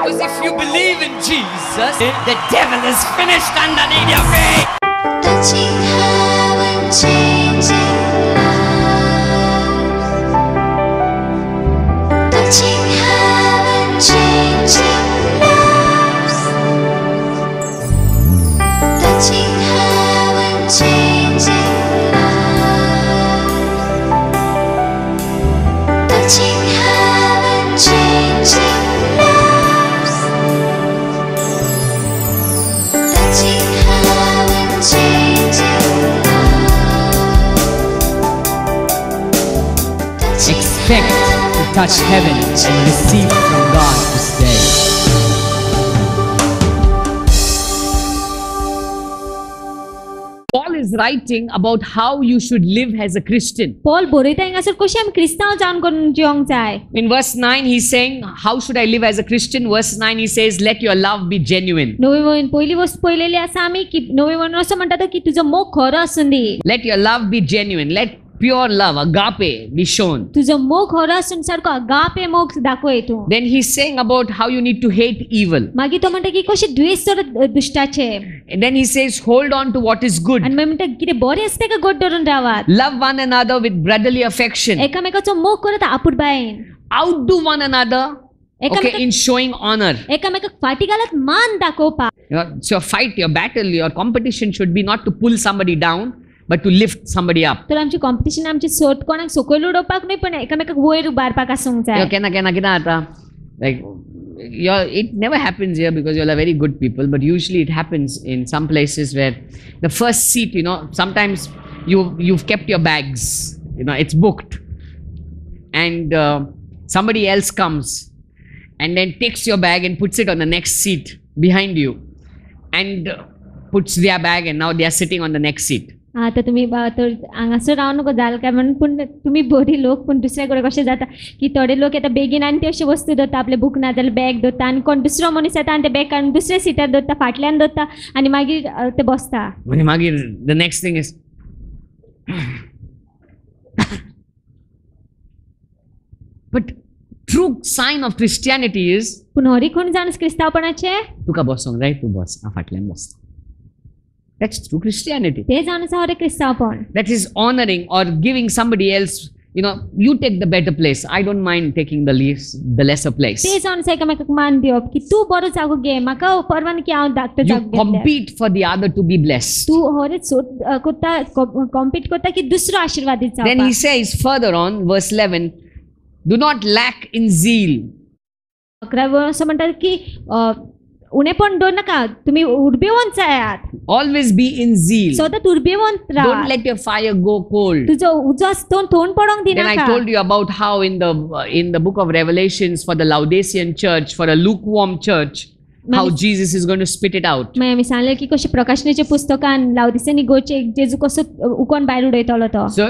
Because if you believe in Jesus, the devil is finished underneath your feet. Touching heaven, changing lives. Touching heaven, changing lives. Touching heaven, changing lives. Touching heaven, changing lives. Touching heaven, changing lives. Expect to touch heaven and receive from God this day. Paul is writing about how you should live as a Christian. Paul बरयता हांगासर कशें आमी क्रिस्तांव जावन करून जिवंक जाय. In verse 9, he's saying, how should I live as a Christian? Verse 9, he says, let your love be genuine. नवी वचन पहिली वस्त पळयलेली आसा आमी की नवी वचन असं म्हणटा तो की तुजो मोग खरो आसूं दी. Let your love be genuine. Let pure love, agape, be shown. तुजो मोग खरो आसूं सारको अगापे मोग दाखय तूं. Then he's saying about how you need to hate evil. मागीर तो म्हणटा की कशें द्वेष कर दुश्टाचे. And then he says, hold on to what is good. आनी मागीर म्हणटा कितें बरें आसा तेका घट धरून रावात. Love one another with brotherly affection. एकामेकाचो मोग करत आपुरबायेन. Outdo one another, okay, in showing honor. एकामेकाक फाटी घालत मान दाखोवपाक. So your fight, your battle, your competition should be not to pull somebody down, but to lift somebody up. तर आमची competition आमची सोट कोणाक सकयल उडोवपाक न्हय पण एकामेकाक वयर उबारपाक आसूंक जाय. Like, it never happens here because you're a very good people, but usually it happens in some places where the first seat, sometimes you've kept your bags, it's booked, and somebody else comes and then takes your bag and puts it on the next seat behind you and puts their bag, and now they are sitting on the next seat. आता तुम्ही तर हांगासर राव नको जाल काय म्हणून पूण तुम्ही बरी लोक पण दुसऱ्या कडेन कशें जाता की थोडे लोक येता बेगीन आनी ते अशे वस्तू दवरता आपले बूक ना जाल्यार बॅग दवरता आनी कोण दुसरो मनीस येता आनी ते बॅग काडून दुसऱ्या सिटार दवरता फाटल्यान दवरता आनी मागीर ते बसता. When Magir, the next thing is, but true sign of Christianity is, पूण हरी कोण जाणस क्रिस्तावपणाचे तुका बसोंक जाय, तू बस, हांव फाटल्यान बसता. That's true Christianity. ते जाणस हरे क्रिस्तावपण. That is honoring or giving somebody else, you take the better place. I don't mind taking the lesser place. ते जाणस एकामेकाक मान दिवप की तू बरो जागो घे म्हाका परवान की हांव धाकटो You जागो घेतले. compete for the other to be blessed. तू हरे कोता कॉम्पीट करता की दुसरो आशीर्वादीत Then he जावपाक. says further on, verse 11, do not lack in zeal. 11 असं म्हणतात की उणेपण दवर नाका तुम्ही उर्बेवंत जायात. Always be in zeal. सतत उर्बेवंत राहा. Don't let your fire go cold. तुझो उजो थोन पडोंक Then I दिनाका. told you about how in the book of Revelations for the Laodicean church, for a lukewarm church, how Jesus is going to spit it out. मागीर आमी सांगले की कशें प्रकाशनेच्या पुस्तकान लावदिसेनी गोचे जेजू कसो उकोन भायर उडयतलो तो. So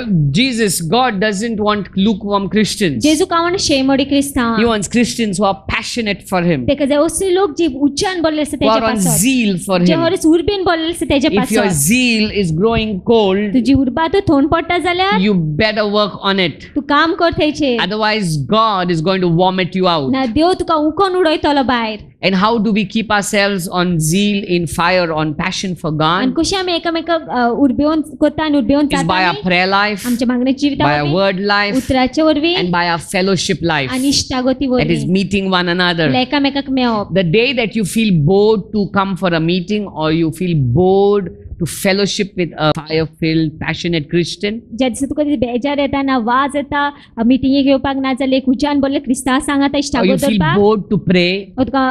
God doesn't want lukewarm Christians. जेजू कावण शेमोडी क्रिस्तांव. He wants Christians who are passionate for Him, तेका जाय असले लोक जे उच्चान बोलले आसा who तेच्या are on पासत. zeal for J Him. हरेच उर्बेन बोलले आसा तेच्या If your पासत. zeal is growing cold, तुजी उर्बा तो थोन पडटा जाल्यार you better work on it. तू काम कर थंयचे. Otherwise, God is going to vomit you out. ना देव तुका उकोन उडयतलो भायर. And how do we keep ourselves on zeal, in fire, on passion for आनी God? कशें आमी एकामेकाक उर्बेवन करता आनी उर्बेवन Is by our जाता prayer life, आमच्या मागणेच्या by our Jivita word life, उतराचे वरवीं and by our fellowship life. आनी इश्टागती That is वरवीं meeting one another. एकामेकाक मेळप. The day that you feel bored to come for a meeting, or you feel bored to fellowship with a fire-filled, passionate Christian, ज्या दिसा तुका बेजार येता ना वाज येता मिटिंगेक येवपाक ना जाल्यार एक उज्यान बोल्ले क्रिस्तांव सांगाता or इश्टागत you feel करपाक bored to pray, तुका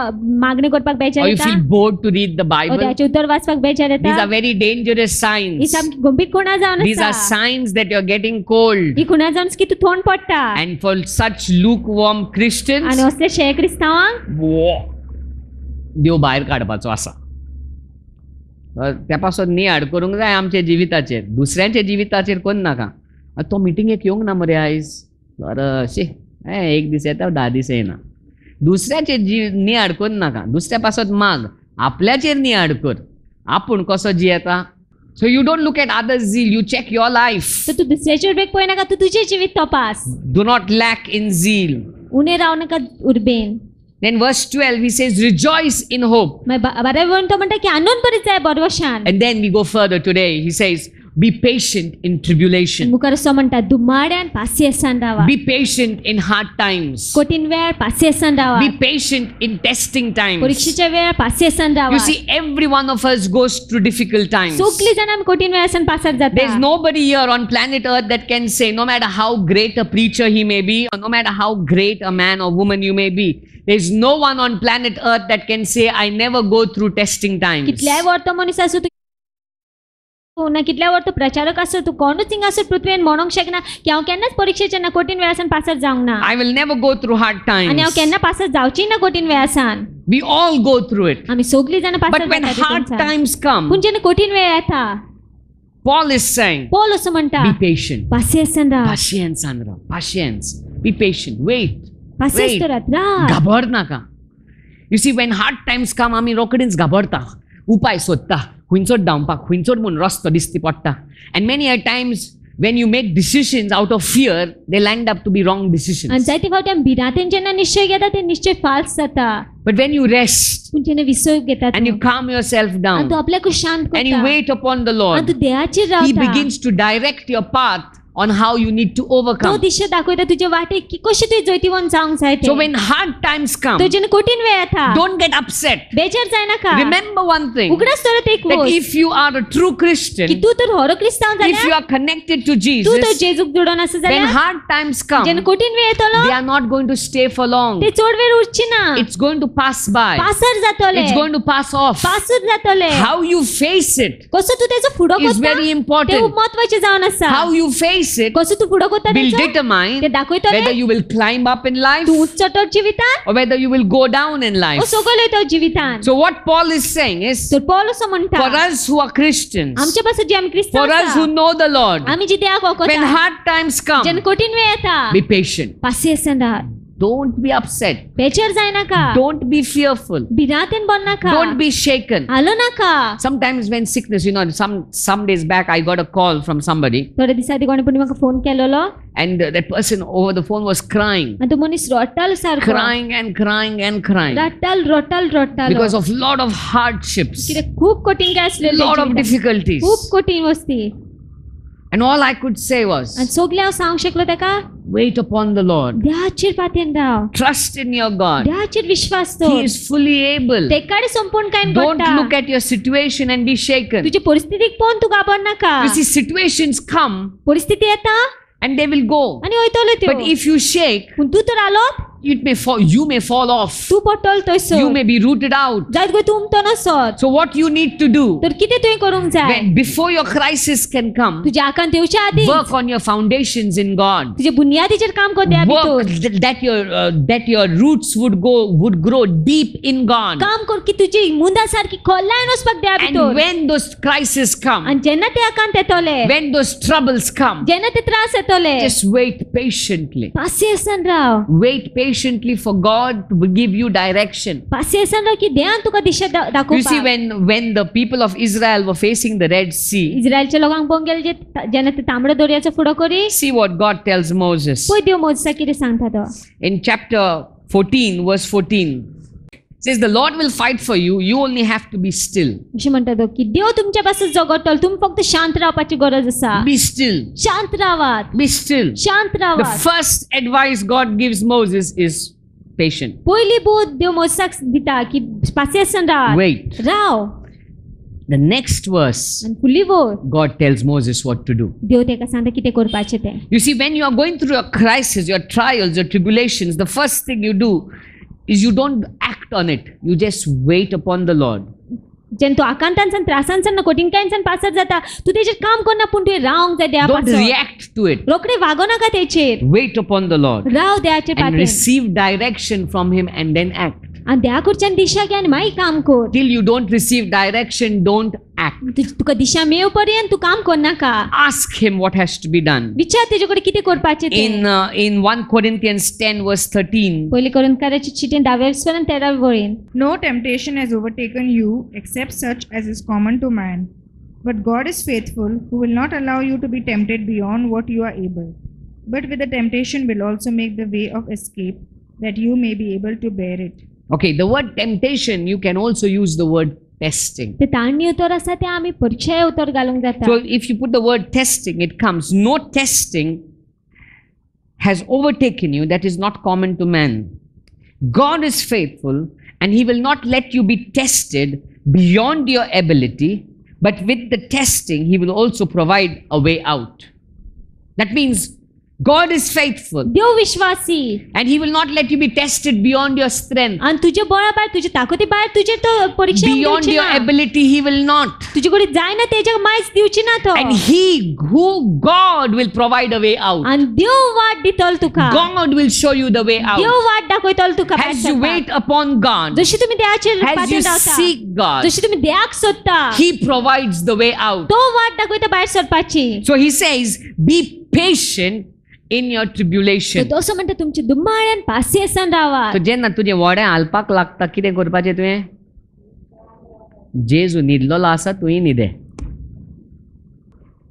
मागणी करपाक बेजार or you येता feel bored to read the Bible, देवाचें उतर वाचपाक बेजार these येता are very dangerous he signs. सामकी गंभीर खुणा जावन These are आसा. signs that you're getting cold. ही खुणा जावन की तू थोंड पडटा. And for such lukewarm Christians, आनी असले शे क्रिस्तांवांक देव भायर काडपाचो आसा. त्या पासून नियाड करूंक जाय आमच्या जिविताचेर, दुसऱ्यांच्या जिविताचेर कोण नाका. तो मिटिंगेक येवंक ना मरे आयज, बरं शे एक दीस येता 10 दीस येना. दुसऱ्याचेर नियाड करून नाका, दुसऱ्या पासत माग, आपल्याचेर नियाड कर. आपूण कसो जियेता. So you don't look at others' zeal, you check your life. तर तू दुसऱ्याचेर उर्बेक पळय नाका, तू तुजें जिवीत तपास. Do not lack in zeal. उणे राव नाका उर्बेन. Then verse 12, he says, rejoice in hope. मग 12 म्हणतो म्हणता की आनंद भरीत जाय बरवशान. And then we go further today. He says, be patient in tribulation. मुखार असो म्हणटा दुमाड्यान पासियेसान रावा. Be patient in hard times. कठीण वेळार पासियेसान रावा. Be patient in testing times. परीक्षेच्या वेळार पासियेसान रावा. You see, every one of us goes through difficult times. सगळी जाण आमी कठीण वेळासान पासार जाता. There's nobody here on planet Earth that can say, no matter how great a preacher he may be, or no matter how great a man or woman you may be, there's no one on planet Earth that can say, I never go through testing times. कितल्याय वर्तो मनीस आसूं तूं ना कितल्या वर्तो प्रचारक आसूं तूं कोणूच हिंगा आसूं पृथ्वीन म्हणूंक शकना की हांव केन्नाच परीक्षेच्या ना कठीण वेळासान पासार जावंक ना. I will never go through hard आनी हांव times. केन्ना पासार जावची ना कठीण वेळासान. We all go through it. आमी सगळी जाण पासार But when जाता hard तितूनसान. times come, पूण जेन्ना कठीण वेळ येता Paul is saying, पौल असो म्हणटा be patient. पासियेसान Rao. Patience, Andra. Patience. Be patient. Wait. पासियेस Wait. करात राव. घाबरत नाका. You see, when hard times come, आमी रोखडींच घाबरता. उपाय सोदता. खुंयचोच धांवपाक, खुंयचोच म्हूण रस्तो दिसती पडटा. And many a times, when you make decisions out of fear, they land up to be wrong आनी decisions. जायते फावटी आमी भिरांतेन जेन्ना निश्चय घेता ते निश्चय फाल्स जाता. But when you rest पूण जेन्ना विसव घेता and you तूं calm yourself आनी down तूं आपल्याक शांत and you करता wait upon the आनी Lord, तूं देवाचेर He रावता begins to direct your path on how you need to तो overcome. दिशा दाखयता तुजे वाटेक की कशें तुवें जैतिवंत जावंक जाय So तें. when hard times come, तो जेन्ना कठीण वेळ येता don't get upset. बेजार जायनाका. Remember one thing, उगडास तरत एक that गोष्ट if you are a true Christian, की तूं तर खरो क्रिस्तांव if you जाल्यार are connected to तूं तर Jesus, जेजूक जोडून आसा when जाल्यार hard times come, जेन्ना कठीण वेळ येतलो they are not going to stay for long. ते चड वेळ उरची ना. It's going to pass by. Passer जातले. It's going to pass off. पासूर जातले. How you face it कसो तूं तेजो फुडो is करता very ते important. खूप महत्वाचे जावन आसा. How you face it कसो तूं फुडो करता will तेजो determine ते दाखयतले whether you will climb up in life तूं उच्च चढ जिवितान or whether you will go down in O life. सकयल येतो जिवितान. So what Paul is saying is, तर पौल असो म्हणटा for us who are Christians, आमच्या पासून जे आमी क्रिस्तांव for us आसा who know the Lord, आमी जे देवाक when वळखता hard times come, जेन्ना कठीण वेळ येता be patient. पासियेसान Rao. Don't be upset. बेजार जायनाका. Don't be fearful. भिरांतेन बननाका. Don't be shaken. हालो नाका. Sometimes when sickness, some days back I got a call from somebody थोडे दिसा आदी कोणी म्हाका phone केलोलो and that person over the phone was crying, आनी तो मनीस रडटालो सारको. crying and crying and crying रडटालो because of lot of hardships, कितें खूप कठीण काय आसलेलें lot of जिवितांत. difficulties. खूप कठीण वस्ती. And all I could say was, आनी सगलें हांव सांगूंक शकलो तेका wait upon the Lord. देवाचेर पातयेन Rao. Trust in your God. देवाचेर विश्वास He दवर. is fully able. तेकाडे संपूर्ण कायन Don't पडटा. look at your situation and be shaken. तुजे परिस्थितीक पळोवन तूं घाबरनाका. You see, situations come परिस्थिती येता and they will go. आनी वयतल्यो त्यो. But if you shake, पूण तूं तर आलोप you may fall off. तूं पडटलो थंयसर. You may be rooted out. जायत गोंय तूं उमतो नसत. So what you need to do, तर कितें तुवें करूंक जाय? before your crisis can come, तुज्या आकांत येवच्या आदी work on your foundations in God. तुजे बुनयादीचेर काम कर देवा Work भितर. that your roots would grow deep in God. काम कर की तुजी मुंदा सारकी खोलायन वचपाक देवा And भितर. when those crises come, आनी जेन्ना ते आकांत येतले, when those troubles come, जेन्ना ते त्रास येतले, just wait patiently. पासियेसान Rao. Wait patiently for God to give you direction. पासियेसान Rao की देवान तुका दिशा You see, दाखोवपाक. when the people of Israel were facing the Red Sea, इस्रायलच्या लोकांक पळोवंक गेले जेन्ना ते तांबड्या दर्याचो फुडो करी, see what God tells Moses. पळय देव मोजेसाक कितें सांगता तो. In chapter 14, verse 14, it says, the Lord will fight for you. You only have to be still. अशें म्हणटा तो की देव तुमच्या पासून झगडटलो. तुमी फक्त शांत रावपाची गरज आसा. Be still. शांत रावात. Be still. शांत The रावात. first advice God gives Moses is patient. पयली बोध देव मोजेसाक दिता की पासियेसान Rao. Wait. Rao. The next verse, आनी फुडली बोध God tells Moses what to do. देव तेका सांगता कितें करपाचें तें. You see, when you are going through your crisis, your trials, your tribulations, the first thing you do is you don't act on it. You just wait upon the Lord. जेन्ना तूं आकांतांसान त्रासांसान कठीणकायांसान passer जाता तूं तेजेर काम करना पूण तुवें रावंक जाय देवा Don't पासत. react to it. रोखडें वागो नाका तेचेर. Wait upon the Lord Rao देवाचेर and पातयेन. receive direction from Him and then act. आनी देवा कडच्यान दिशा घे आनी मागीर काम कर. Till you don't receive direction, don't act. तुका दिशा मेळो पर्यंत तूं काम करनाका. Ask Him what has to be done. विचार तेजे कडेन कितें करपाचें तें. In 1 Corinthians 10 verse 13, पयली कोरिंथकाराची चिठ्ठी 10 आनी 13 वळीन. No temptation has overtaken you except such as is common to man. But God is faithful, who will not allow you to be tempted beyond what you are able. But with the temptation will also make the way of escape, that you may be able to bear it. Okay, the word temptation, you can also use the word testing. ते ताणणी उतर आसा ते आमी परीक्षा उतर घालूंक जाता. So if you put the word testing, it comes. No testing has overtaken you that is not common to man. God is faithful and He will not let you be tested beyond your ability, but with the testing, He will also provide a way out. That means God is faithful देव विश्वासी and He will not let you be tested beyond your strength. आणि तुझे बळा भायर तुझे ताकदी भायर तुझे तो परीक्षा Beyond your ability, He will not. तुझे कडे जाय ना तेच्या मायच दिवची ना तो And He, who God will provide a way out. आणि देव वाट दितल तुका God will show you the way out. देव वाट दाखयतल तुका भायर As you सरपाक. wait upon God, जशी तुम्ही देवाचेर as पातेर you रावता seek God, जशी तुम्ही देवाक सोदता He provides the way out. तो वाट दाखयता भायर सरपाची So He says, be patient in your tribulation. तो असो म्हणटा तुमचे दुमाळ्यान पासियेसान रावा So जेन्ना तुजें व्हडें हालपाक लागता कितें करपाचें तुवें? जेजू न्हिदलेलो आसा तुवें न्हिदे.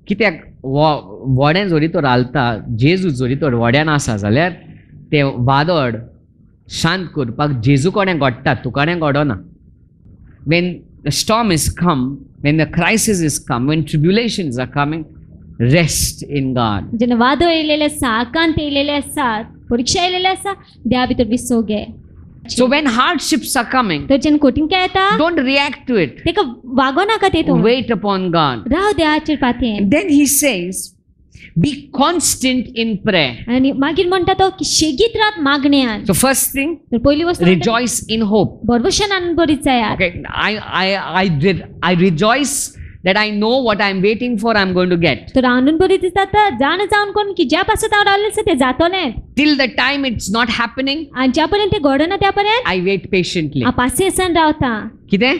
कित्याक व्हडें जोरी तर हालता, जेजू जोरी तर व्हड्यान आसा जाल्यार तें वादळ शांत करपाक जेजू कडेन घडटा, तुका कडेन घडना. When the storm is come, when the crisis is come, when tribulations are coming, rest in God. जेन्ना वादळ येयलेले आसा आकांत येयलेले आसात परीक्षा येयलेले आसा देवा भितर विसव घे So when hardships are coming, तर जेन्ना कठीण येता don't react to it. तेका वागो नाका तेतून Wait upon God. Rao देवाचेर पातेन And then He says, be constant in prayer. आणि मागीर म्हणटा तो की शेगीत रात मागण्यान So first thing, तर पहिली वस्त म्हणटा, rejoice in hope. बरवशान आनंद बरीच जायात Okay, I rejoice that I know what I'm waiting for, I'm going to get. तर आनंद बरीच जाता जाण जावन कोण की ज्या पासत हांव रावलें आसा तें जातलें Till the time it's not happening, आनी ज्या पर्यंत तें घडना त्या पर्यंत I wait patiently. हांव पासियेसान रावता कितें?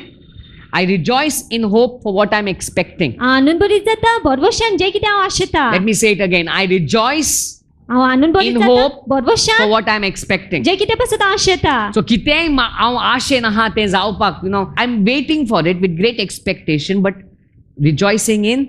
I rejoice in hope for what I'm expecting. आनंद बरीच जाता बरवशान जें कितें हांव आशेता Let me say it again. I rejoice हांव आनंद बरीच In जाता hope for बरवशान what I'm expecting. जें कितें पासत हांव आशेता So कितेंय हांव आशेन आहा तें जावपाक, I'm waiting for it with great expectation, but rejoicing in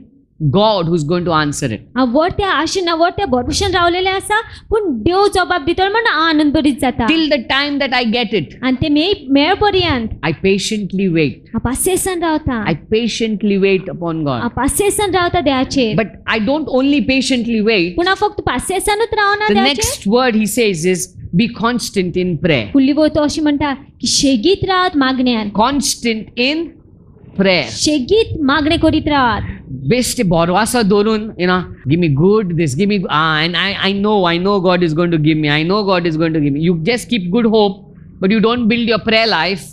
God who's going to answer it. हांव वर त्या आशेन वर त्या बरवशान रावलेलें आसा पूण देव जबाब दितलो म्हण हांव आनंद बरीच जाता Till the time that I get it, आनी तें मेळ पर्यंत I patiently wait. हांव पासियेसान रावता I patiently wait upon God. हांव पासियेसान रावता देवाचेर But I don't only patiently wait. पूण हांव फक्त पासियेसानूच रावना The देवाचेर next word He says is be constant in prayer. फुडली वत अशी म्हणटा की शेगीत रावत मागण्यान Constant in prayer. शेगीत मागणे करीत Rawat Best borwaso dorun, give me good, this, give me, and I know God is going to give me. I know God is going to give me. You just keep good hope, but you don't build your prayer life.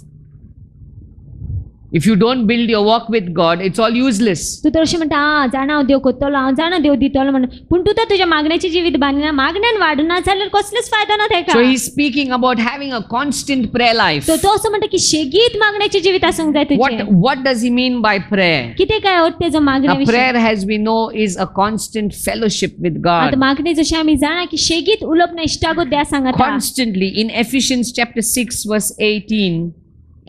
If you don't build your walk with God, it's all useless. तू तर अशें म्हणटा जाणा हांव देव करतलो हांव जाणा देव दितलो म्हणून पूण तूं तर तुज्या मागण्याचें जिवीत बांदिना मागण्यान वाडना जाल्यार कसलोच फायदो ना तेका So He's speaking about having a constant prayer life. तो असो म्हणटा की शेगीत मागण्याचें जिवीत आसूंक जाय तुजें What does He mean by prayer? कितें काय अर्थ तेजो मागण्या A विशीं prayer, as we know, is a constant fellowship with आतां God. मागणी जशी आमी जाणा की शेगीत उलोवप ना इश्टागत देवा सांगता Constantly. In Ephesians chapter 6 verse 18,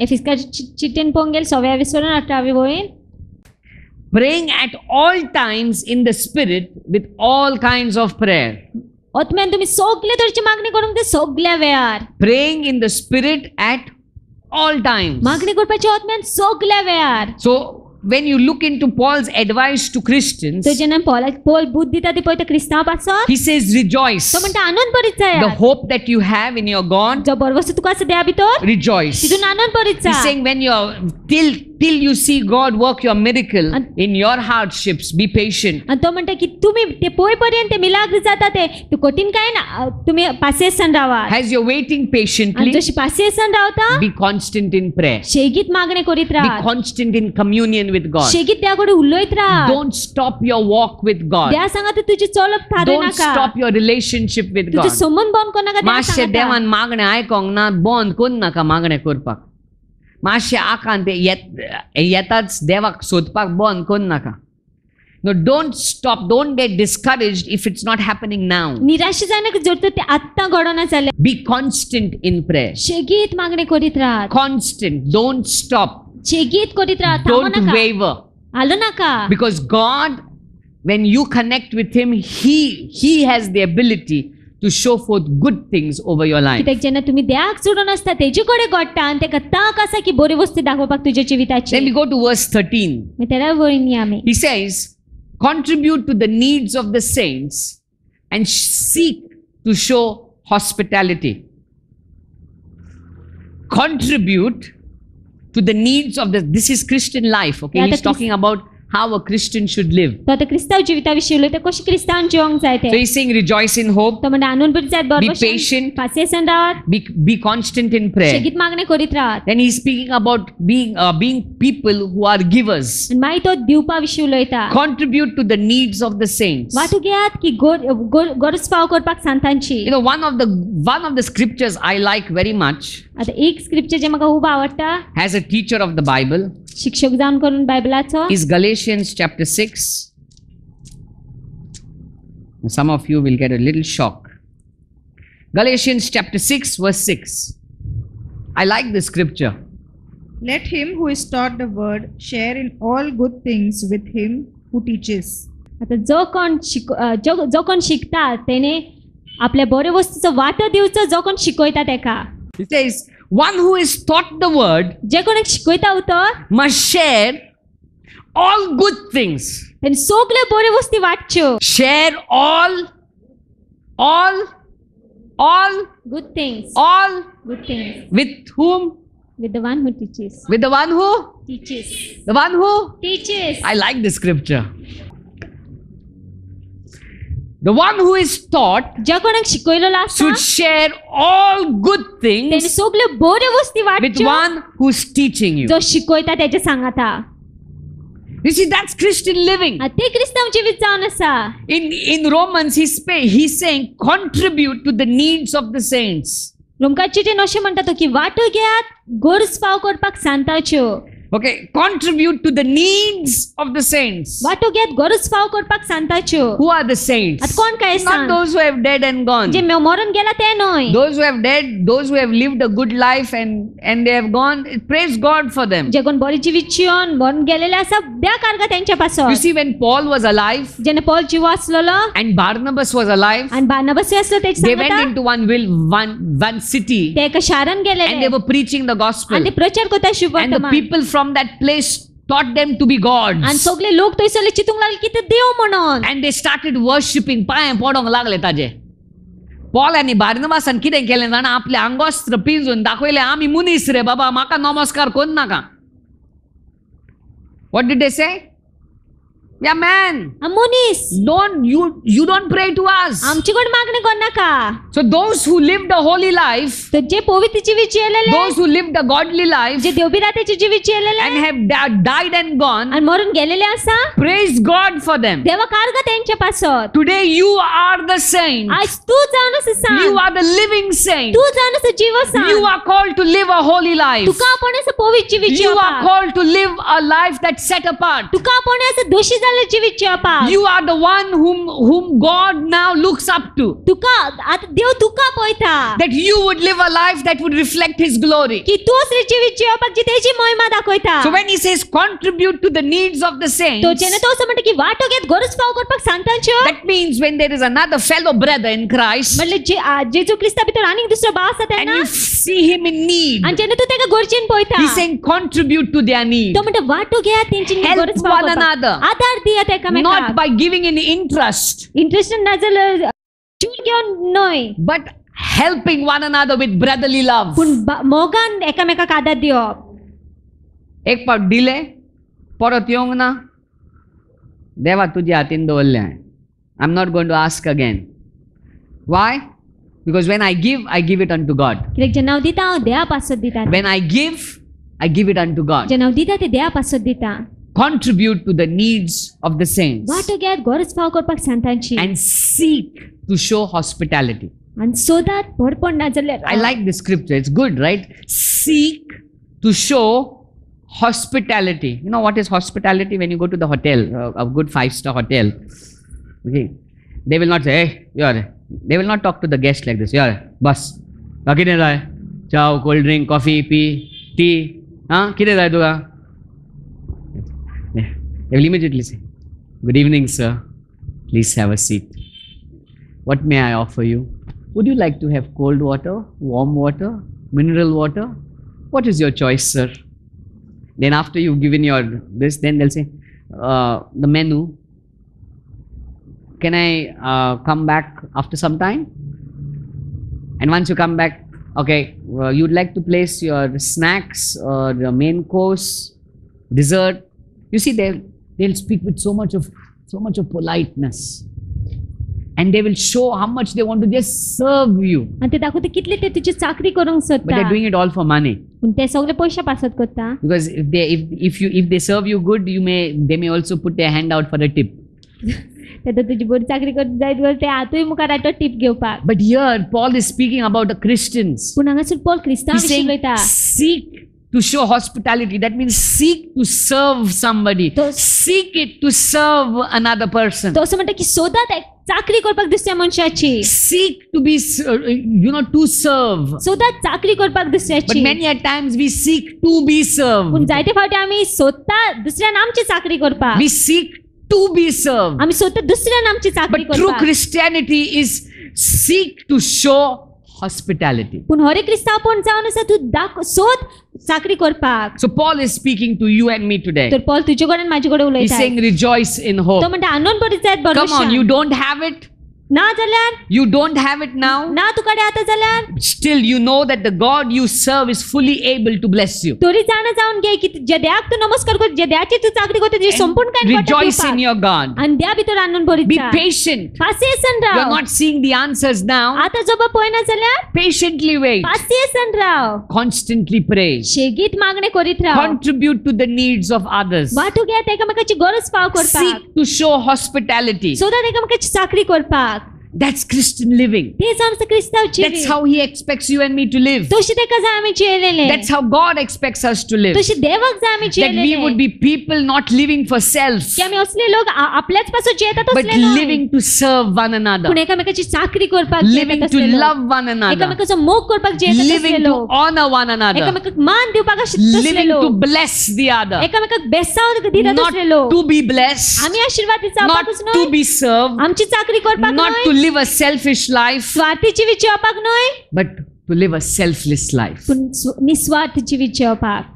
एफिस्कार चिटेन पोंगेल 26-18 वळीन praying at all times in the Spirit with all kinds of prayer. ओतम्यान तुमी सगले तरेची मागणी करूंक ते सगल्या वेळार Praying in the Spirit at all times. मागणी करपाची ओतम्यान सगल्या वेळार So, when you look into Paul's advice to Christians, तो जेन्ना पॉल बुद्ध दिता ते पळय ते क्रिस्तांव पासत he says, rejoice. तो म्हणटा आनंद बरीच The जाय hope that you have in your God, जो बरवस्तू तुका आसा देवा भितर rejoice. तितून आनंद बरीच He's जाय saying, when you're till you see God work your miracle in your hardships, be patient. आणि तो म्हणटा की तुम्ही ते पळय पर्यंत ते मिलाग्र जाता ते तू कठीण काय ना तुम्ही पासियेसान रावा As you're waiting आणि patiently, जशी पासियेसान रावता be constant in prayer. शेगीत मागणे करीत Be राहा constant in communion with God. शेगीत त्या कडेन उलयत राहा Don't stop your walk with God. देवा सांगा तू तुझी चलप थारय Don't नाका stop your relationship with तुझे God. संबंध बंद कर नाका देवा मातशें सांगता देवान मागणें आयकोंक ना बंद करून नाका मागणें करपाक मातशें आकांत येताच देवाक सोदपाक बंद करून नाका No, don't stop. Don't get discouraged if it's not happening now. निराश जायनाका जर तर ते आत्ता घडना जाल्यार Be constant in prayer. शेगीत मागणे करीत राहा Constant. Don't stop. शेगीत करीत राहा थांबू Don't नाका waver. हालू नाका Because God, when you connect with Him, He has the ability to show forth good things over your life. कित्याक जेन्ना तुमी देवाक जोडून आसता तेजे कडेन घडटा आनी तेका तांक आसा की बरी वस्तू दाखोवपाक तुज्या जिविताची. Then we go to verse 13. मागीर तेरा वळीन या आमी. He says, contribute to the needs of the saints and seek to show hospitality. Contribute to the needs of this is Christian life, okay? Yeah, He's that is- talking about how a Christian should live. तो आतां क्रिस्तांव जिविता विशीं उलयता कशें क्रिस्तांवान जिवंक जाय So तें. he's saying rejoice in hope, तो म्हणटा आनंद भरीत जायत be बरो patient, पासियेसान रावात, be constant in prayer. शेगीत मागणें करीत रावात. Then he's speaking about being people who are givers. आनी मागीर तो दिवपा विशीं उलयता. Contribute to the needs of the saints. वांटू घेयात की गरज पाव करपाक सांतांची. You know, one of the scriptures I like very much आतां एक स्क्रिप्चर जे म्हाका खूब आवडटा as a teacher of the Bible शिक्षक जावन करून बायबलाचो is Galatians chapter 6. Some of you will get a little shock. Galatians chapter 6 verse 6. I like this scripture. Let him who is taught the word share in all good things with him who teaches. आतां जो कोण शिकता तेणे आपल्या बऱ्या वस्तूचो वांटो दिवचो जो कोण शिकयता तेका. It says, one who is taught the word जे कोणाक शिकयता तो must share all good things. तेणे सगल्यो बऱ्यो वस्ती वाटच्यो. Share all Good things. Good things. with whom? With the one who teaches. With the one who? Teaches. The one who? Teaches. I like this scripture. The one who is taught ज्या कोणाक शिकयलेलो आसा should share all good तेणे things सगल्यो बऱ्यो वस्ती with वाटच्यो one who's teaching you. जो शिकयता तेजे सांगाता. You see, that's Christian living. ते क्रिस्तांव जिवीत जावन आसा. In Romans, he's saying, contribute to the needs of the saints. रोमकाचे अशें म्हणटा तो की वांटो घेयात गरज पाव करपाक सांताच्यो. Okay, contribute to the needs of the saints. वांटो घेयात गरज पाव करपाक सांताच्यो. Who are the saints? आतां कोण काय Not सांग. those who have dead and gone. जे मरण गेला ते न्हय. Those who have dead, those who have lived a good life and they have gone, praise God for them. जे कोण बरी जिवीत जिवन मरण गेलेले आसा द्या कारगा तेंच्या You पासत. see, when Paul was alive जेन्ना पॉल जिवो आसलेलो and Barnabas was alive, आनी बार्नबास आसलो तेजे they went सांगता into one city ते एका शारान and they गेलेले were preaching the gospel. आनी ते प्रचार करता शुभ And the वर्तमान. people from that place taught them to be आनी gods. सगळे लोक थंयसरले चिंतूंक लागले की ते देव म्हणून. And they started worshipping. पांय पडोंक लागले ताजे. पॉल आनी बार्नबासान कितें केलें जाणा आपले आंगोस्त्र पिंजून दाखयले आमी मुनीस रे बाबा म्हाका नमस्कार कोन्न नाका. What did they say? Yeah, man. मनीस You don't pray to us. आमची कोण मागणी कोण नाका. So those who lived a holy life, तर जे पवित्र जिवीत जियेलेले those who lived a godly life जे देवबिरातेचे जिवीत जियेलेले and have died and gone, आनी मरून गेलेले आसा praise God for them. देवा कारगा तेंच्या पासत. Today you are the saint. आज तू जावन आसा सांग. You are the living saint. तू जावन आसा जीव सांग. You are called to live a holy life. तुका आपण आसा पवित्र जिवीत You are जिवपाक. called to live a life that's set apart. तुका आपण आसा दोशी जाल्ले जिवीत जिवपाक. You are the one whom God now looks up to. तुका आता देव तुका पळयता. That you would live a life that would reflect His glory. की तू असले जिवीत जिवपाक जी तेजी महिमा दाखयता. So when He says contribute to the needs of the saints, तो जेने तो असं म्हणटा की वाटो घेत गरज पाव करपाक सांगतांच्यो. that means when there is another fellow brother in Christ म्हणले जेजू ख्रिस्ता भितर आनीक दुसरो भाव आसा and तेन्ना you see him in need, आनी जेन्ना तू तेका गरजेन पळयता He's saying contribute to their need. तो म्हणटा वाटो घेया तेंची Help गरज पाव one करपाक. another. आदार दियात Not एकामेकाक. by giving in interest, interest ना जाल्यार चूल घेवन न्हय but helping one another with brotherly love. पूण मोगान एकामेकाक आदार दिवप. एक फावट दिले परत येवंक ना देवा तुज्या हातीन दवरलें हांवें. I'm not going to ask again. Why? Because when I give it unto God. कित्याक जेन्ना हांव दिता हांव देवा पासत दिता. When I give it unto God. जेन्ना हांव दिता ते देवा पासत दिता. Contribute to the needs of the saints वाटो घेयात गरज पाव करपाक सांतांची. and seek to show hospitality. आनी सोदात भरपण ना जाल्यार I like this scripture. It's good, right? Seek to show hospitality. You know what is hospitality? When you go to the hotel, a good 5-star hotel, okay, they will not say, hey, they will not talk to the guest like this. Bus. Kide jay? Chow, cold drink, coffee, tea. Kide jay tuga? They will immediately say, good evening, sir. Please have a seat. What may I offer you? would you like to have cold water, warm water, mineral water? What is your choice, sir? Then after you've given your this, then they'll say, the menu. Can I come back after some time? And once you come back, okay, you'd like to place your snacks or the main course, dessert. You see, they'll speak with so much of politeness, and they will show how much they want to just serve you. आणि ते दाखवते कितले ते तुझी चाकरी करूंक But सोदता they're doing it all for money. पूण ते सगळे पयशा पासत करता. Because if they serve you good, they may also put their hand out for a tip. ते तर तुझी बरी चाकरी करत जायत वर ते आतूय मुखार आटो टीप घेवपाक. But here Paul is speaking about the Christians. पूण हांगासर पॉल क्रिस्तांव He's विशीं saying, उलयता. seek to show hospitality. That means seek to serve somebody. Seek it to serve another person. तो असं म्हणटा की सोदात एक चाकरी करपाक दुसऱ्या मनशाची. Seek to be, to serve. सोदात चाकरी करपाक But दुसऱ्याची. many a times we seek to be served. पूण जायते फावटी आमी सोदता दुसऱ्यान आमची चाकरी करपाक. We seek to be served. आमी सोदता दुसऱ्यान आमची चाकरी But true करपाक. Christianity is seek to show hospitality. पूण हरे क्रिस्तावपण जावन आसा तूं सोद चाकरी करपाक. So Paul is speaking to you and me today. तर पॉल तुजे कडेन म्हाजे कडेन He's उलयता. saying rejoice in तो hope. म्हणटा आनंद भरीत जायत Come on, you भरोशान. don't have it. ना जाल्यार You don't have it now. ना तुकडे आता जाल्यार Still, you know that the God you serve is fully able to bless you. तोरी जाणा जावन घे की जे देवाक तू नमस्कार कर, जे देवाची तू चाकरी करता तुजी संपूर्ण काय Rejoice in your God. आणि देवा भितर आनंद भरीत Be जा. patient. पासियेसन You are Rao. not seeing the answers now. आता जब पळयना जाल्यार Patiently wait. पासियेसन Rao. Constantly pray. शेगीत मागणे करीत Rao. Contribute to the needs of others. वाटू घेत एकामेकाची गरज पाव करपाक. Seek to show hospitality. सोदात एकामेकाची चाकरी करपाक. That's Christian living. ते जावन क्रिस्ताव That's जिवी. how He expects you and me to live. तशी तेका जाय आमी जियेलेले. That's how God expects us to live. तशी देवाक जाय आमी That we would जियेलेले. be people not living for self, की आमी असले लोक आपल्याच पासून जियेतात but असले न्हय. living to serve one another, पूण एकामेकाची चाकरी करपाक living जियेतात to असले लोक. love one another, एकामेकाचो मोग करपाक जियेतात असले living to लोक. honor one another, एकामेकाक मान दिवपाक असले living to लोक. bless the other, एकामेकाक बेसाव दितात not असले लोक. to be blessed, आमी आशीर्वाद not जावपाकच to न्हय. be served, आमची चाकरी करपाक not to न्हय. live a selfish life, स्वार्थी जिवीत जेवपाक न्हय. but to live a selfless life. पूण निस्वार्थ जिवीत जेवपाक.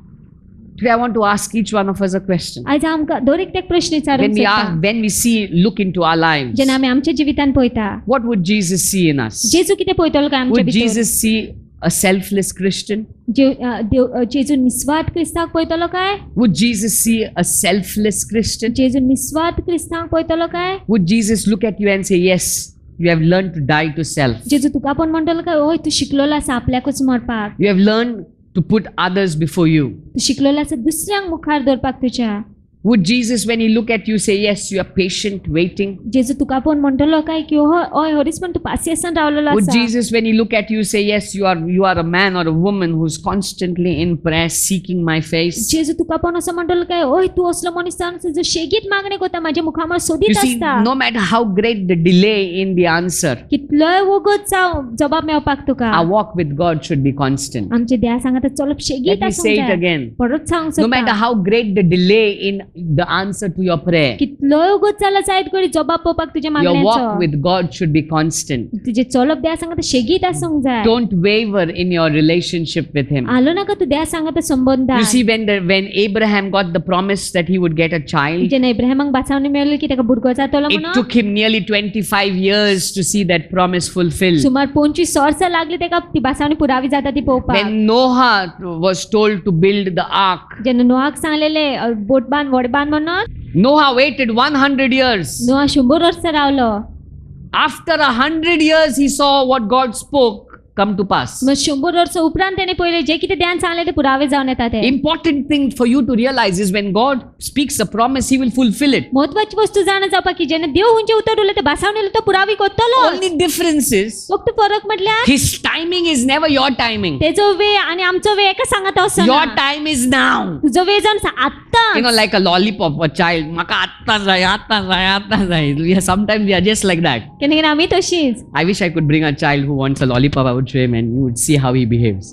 Today I want to ask each one of us a question. आयज आमकां दर एकट्याक प्रश्न विचारूंक सोदता. When we look into our lives, जेन्ना आमी आमच्या जिवितान पळयता, what would Jesus see in us? जेजू कितें पळयतलो काय आमच्या Would भितर? Jesus see a selfless Christian? जेजू निस्वार्थ क्रिस्तांक पळयतलो काय? Would Jesus see a selfless Christian? जेजू निस्वार्थ क्रिस्तांक पळयतलो काय? Would Jesus look at you and say, yes, you have learned to die to self. जेजू तुका पण म्हणटलो काय, ओय तू शिकलेलो आसा आपल्याकूच मरपाक. You have learned to put others before you. तू शिकलेलो आसा दुसऱ्यांक मुखार दवरपाक तुज्या. Would Jesus, when He look at you, say, yes, you are patient, waiting? जेजू तुका पण म्हणटलो काय की ओय हरीस पण तू पासियेसान रावलेलो Would आसा. Jesus, when He look at you, say, yes, you are a man or a woman who's constantly in prayer, seeking my face? जेजू तुका पण असं म्हणटलो काय, ओय तू असलो मनीस जावन आसा जो शेगीत मागणे करता, माझ्या मुखार You सोदीत see, आसता. no matter how great the delay in the answer, कितलोय वगत जाव जबाब मेळपाक तुका. our walk with God should be constant. आमचे देवा सांगता चलप शेगीत Let me आसूंक say it जाय. again. परत सांगूंक No matter सोदता. how great the delay in the answer to your prayer, कितलोय वगत जाला जायत करी जबाब पळोवपाक तुज्या your walk मागण्याचो. with God should be constant. तुझे चलप देवा सांगता शेगीत आसूंक जाय. Don't waver in your relationship with Him. आलो नाका तू देवा सांगता संबंध. You see, when Abraham got the promise that he would get a child, जेन्ना इब्राहिमाक बासावणी मेळ्ळी की ताका भुरगो जातलो it म्हणून took him nearly 25 years to see that promise fulfilled. सुमार 25 वर्सां लागली ताका ती बासावणी पुरावी जाता ती पळोवपाक. When Noah was told to build the ark, जेन्ना नोआक सांगलेले बोट बांद व्हड बांद म्हणून, Noah waited 100 years. नोआ 100 वर्सां रावलो. After 100 years, he saw what God spoke come to pass. मग 100 वर्सां उपरांत तेणे पळयलें जे कितें देवान सांगलें ते पुरावे जावन येता ते. Important thing for you to realize is when God speaks a promise, He will fulfill it. महत्वाची वस्तू जाणा जावपाक की जेन्ना देव हुंचे उतर उरले ते बासावणेलो तो पुरावी करतलो. Only difference is फक्त फरक म्हटल्यार His timing is never your timing. तेजो वेळ आणि आमचो वेळ एका सांगता असो Your ना. time is now. तुजो वेळ जावन आसा आत्तां. You know, like a lollipop, a child. Maka atta jai, atta jai, atta jai. Sometimes we are just like that. केन्ना केन्ना आमी तशींच. I wish I could bring a child who wants a lollipop. I would show him, and you would see how he behaves.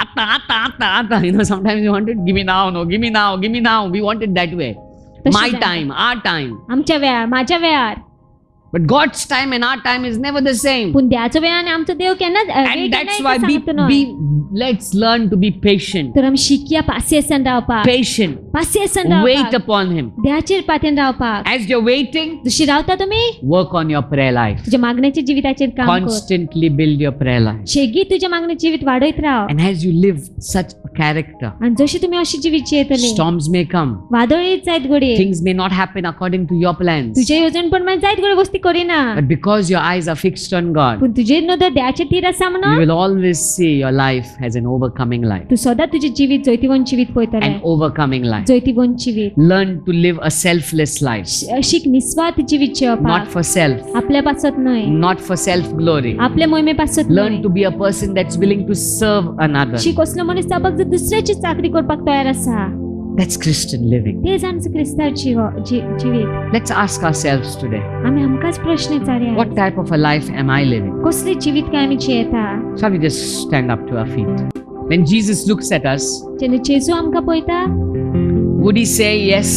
Atta, atta, atta, atta. You know, sometimes you want it. Give me now, no. Give me now. Give me now. We want it that way. तशी My जाता. time, our time. आमच्या वेळार माझ्या वेळार. But God's time and our time is never the same. पूण देवाचो वेळ आनी आमचो देव केन्ना And that's why let's learn to be patient. तर आमी शिकया पासियेंसान रावपाक, Patient. पासियेंसान Wait रावपाक, upon Him. देवाचेर पातेन रावपाक. As you're waiting, जशी रावता तुमी work on your prayer life. तुज्या मागण्याच्या जिविताचेर काम कर. Constantly build your prayer life. शेगी तुज्या मागण्याचें जिवीत वाडयत Rao. And as you live such a character, आनी जशी तुमी अशी जिवीत जियेतले, storms may come. वादळ येत जायत घडये, Things may not happen according to your plans. तुजे येवजण प्रमाणे जायत घडये वस्ती करिना. But because your eyes are fixed on God, पूण तुजे नदर देवाचेर तीर आसा you म्हणून will always see your life as an overcoming life. तू सदां तुजें जिवीत जैतिवंत जिवीत पळयतले. An overcoming life. जैतिवंत जिवीत. Learn to live a selfless life. शिक निस्वार्थ जिवीत Not जियोवपाक. for self. आपल्या पासत न्हय, Not for self-glory. आपल्या मोहिमे पासत Learn न्हय. to be a person that's willing to serve another. शिक असलो मनीस जावपाक जो दुसऱ्याची चाकरी करपाक तयार आसा. That's Christian living. तेच आमचो क्रिस्तांव जिवीत. Let's ask ourselves today, आमी आमकांच प्रश्न विचारया, what type of a life am I living? कसली जिवीत काय आमी जियेता. Shall we just stand up to our feet? When Jesus looks at us, जेन्ना जेजू आमकां पळयता, would He say, yes,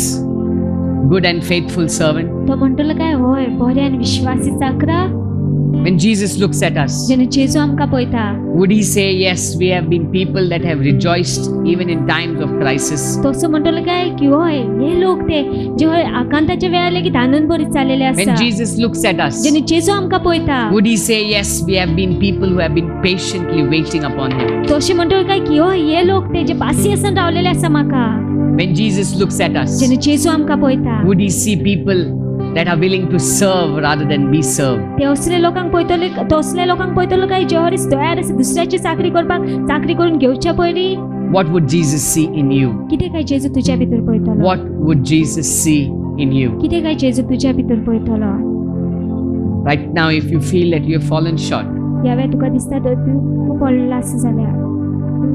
good and faithful servant? तो म्हणटलो काय, होय बरे आनी विश्वासी चाकरा. When Jesus looks at us, जेन्ना जेजू आमकां पळयता, would He say, yes, we have been people that have rejoiced even in times of crisis? तसो म्हणटलो काय की होय हे लोक ते जे होय आकांताच्या वेळार लेगीत आनंद भरीत चाललेले When आसा. Jesus looks at us, जेन्ना जेजू आमकां पळयता, would He say, yes, we have been people who have been patiently waiting upon Him? तशें म्हणटलो काय की होय हे लोक ते जे पासियेंसान रावलेले आसा म्हाका. When Jesus looks at us, जेन्ना जेजू आमकां पळयता, would He see people that are willing to serve rather than be served? ते असले लोकांक पळयतले, तसले लोकांक पळयतलो काय जे हरीस तयार आसा दुसऱ्याची चाकरी करपाक, चाकरी करून घेवच्या पयलीं. What would Jesus see in you? कितें काय जेजू तुज्या भितर पळयतलो. What would Jesus see in you? कितें काय जेजू तुज्या भितर पळयतलो. Right now, if you feel that you have fallen short, ह्या वेळार तुका दिसता तूं पडला आसा जाल्यार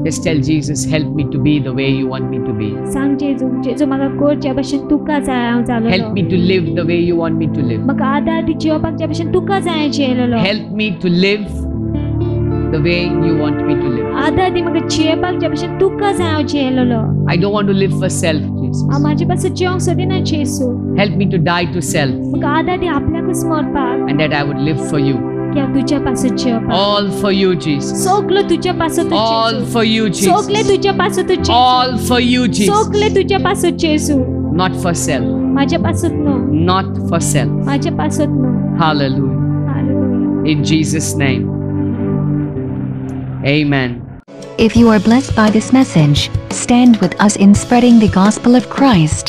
just tell Jesus, help me to be the way you want me to be. सांग जेजू, जेजू म्हाका कर ज्या भशेन तुका जाय हांव Help जालोलो. me to live the way you want me to live. म्हाका आदार दी जियोवपाक ज्या भशेन तुका जाय जियेलेलो. Help me to live the way you want me to live. आदार दी म्हाका जियेवपाक ज्या भशेन तुका जाय हांव जियेलेलो. I don't want to live for self, Jesus. हांव म्हाजे पासून जियोंक सोदिना जेजू. Help me to die to self म्हाका आदार दी आपल्याकूच मरपाक, and that I would live for you. की हांव तुज्या पासून जियोवपाक. All for you, Jesus. सोगलो तुज्या पासून तू All जेजू. for you, सोगले Jesus. तुज्या पासून तू जेजू. All for you, Jesus. सोगले तुज्या पासून जेजू. Not for self. म्हाज्या पासून न्हू, Not for self. म्हाज्या पासून न्हू. Hallelujah. Hallelujah. In Jesus' name. Amen. If you are blessed by this message, stand with us in spreading the gospel of Christ.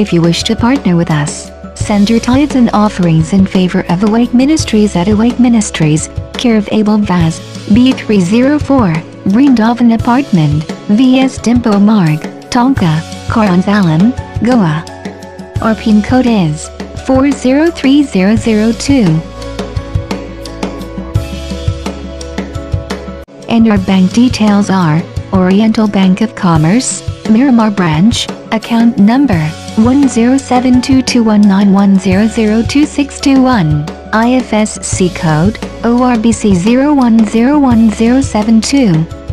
If you wish to partner with us, send your tithes and offerings in favor of Awake Ministries at Awake Ministries, care of Abel Vaz, B304, Brindavan Apartment, VS Dimpo Marg, Tonka, Karansalam, Goa. Our PIN code is 403002. And our bank details are Oriental Bank of Commerce, Miramar Branch, account number 107221910002621, IFSC code ORBC 01010072.